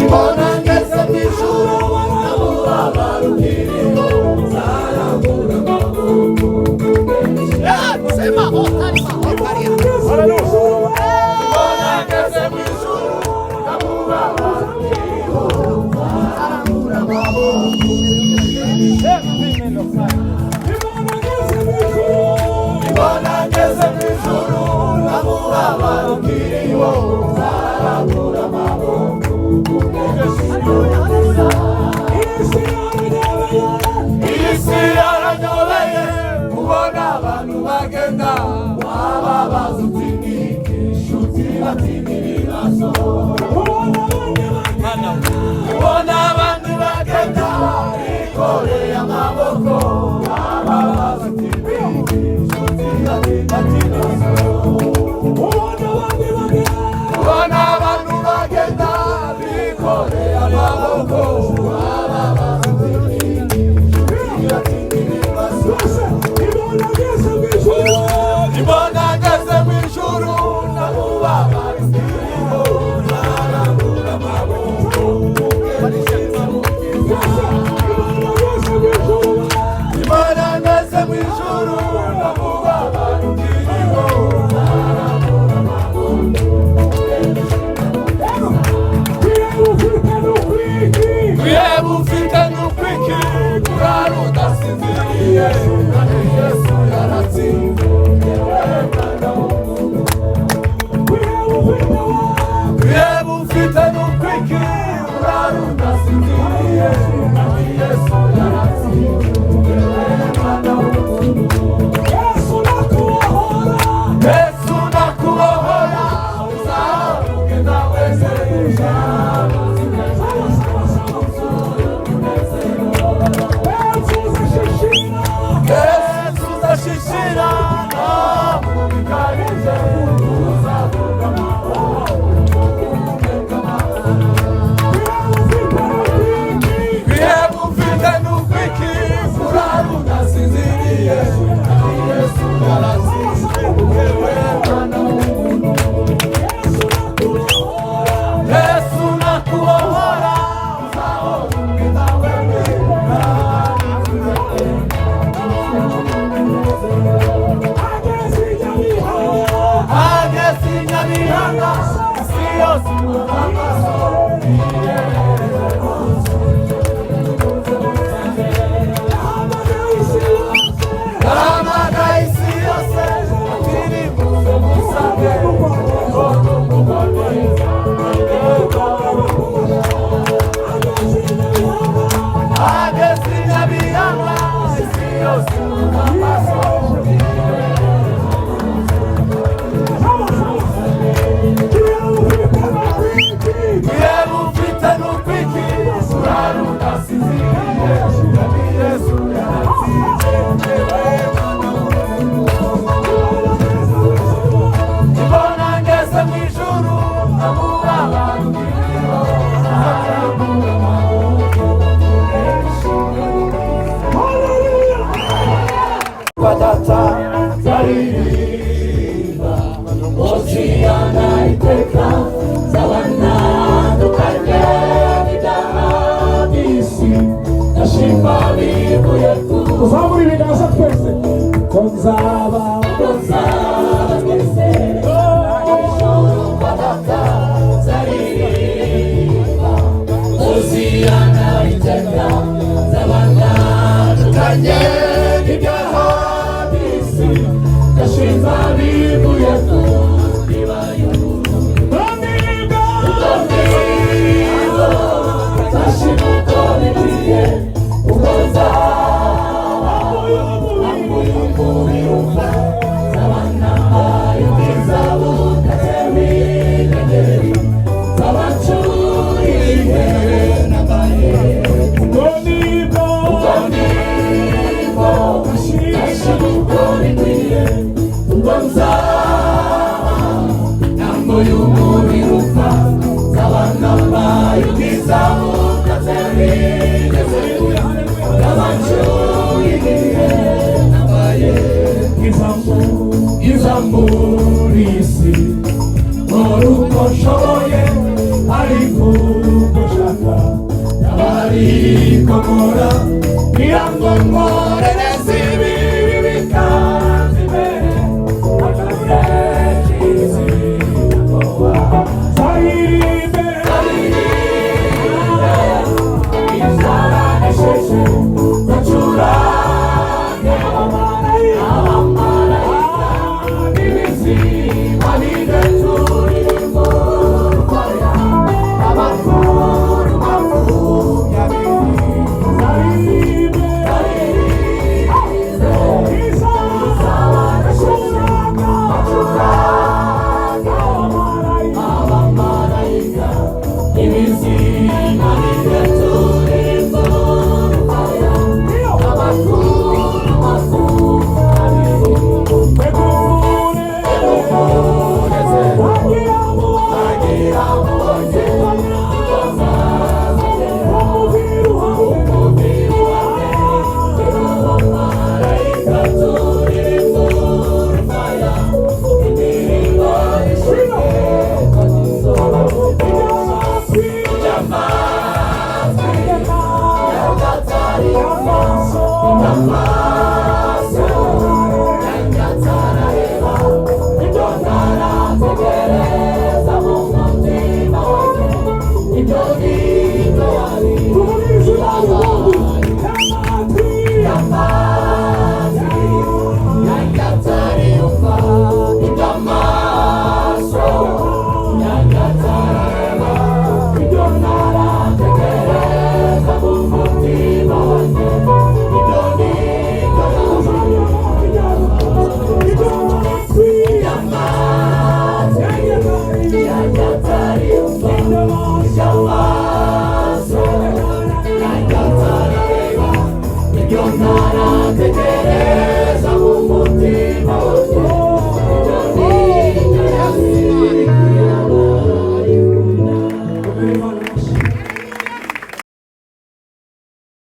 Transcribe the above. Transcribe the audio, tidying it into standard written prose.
Ibona ngeze mw'ijuru n'umubabaro ukiriho nzarambura amaboko. Sema hotari mahotari. Ibona ngeze mw'ijuru n'umubabaro ukiriho nzarambura amaboko. Ibona ngeze mw'ijuru n'umubabaro ukiriho nzarambura amaboko. Iyi si yaranyobeye kubona abantu bagenda wababaza uti niki inshuti bati n'ibibazo. Kubona abantu bagenda bikoreye amaboko wababaza uti niki inshuti bati n'ibibazo. Kubona abantu bagenda bikoreye amaboko wababaza uti niki inshuti bati n'ibibazo. Ibona ngeze mw'ijuru n'umubabaro ukiriho nzarambura amaboko. Ibona ngeze mw'ijuru n'umubabaro ukiriho nzarambura amaboko. Kwiheba ufite n'ukwiki kurara udasinziriye kandi Yesu yaratsinze. Kwiheba ufite n'ukwiki kurara udasinziriye kandi Yesu yaratsinze. Yesu nakubohora uzahora ugenda wezereje. Yesu uzashishira bikarize uzavuga kwiheba ufite n'ukwiki kurara udasinziriye kandi Yesu yaratsinze. Yesu nakubohora uzahora ugenda wezereje. Ageze i Nyabihanga isi yose imuha amaso. Yahamagaye isi yose ati nimuze musange urukundo rw'Umubatiza. Ageze i Nyabihanga isi yose imuha amaso. Kwiheba ufite n'ukwiki kurara udasinziriye kandi Yesu yaratsinze. Ibona ngeze mw'ijuru n'umubabaro ukiriho nzarambura amaboko. Kwa data nzaririmba Hosiyana iteka zabanandukanye n'ibyaha by'isi ndashima bivuye ku uzamura ibiganza twese ko nzaba twese ijuru kwa data nzaririmba Hosiyana iteka zabanandukanye n'ibyaha by'isi ndashima bivuye ku Izamurisi, Moruko shoye, Ariku ikomora irangomorereza ibibi bikanze imbere aturengeze Yehova zaririmbe izaranesheje zacurane abamarayika n'ibizima bigaturimo rukwaya abakuru makumyabiri zaririmbe abamarayika ibizima bigaturimo rukwaya abakuru makumyabiri Don't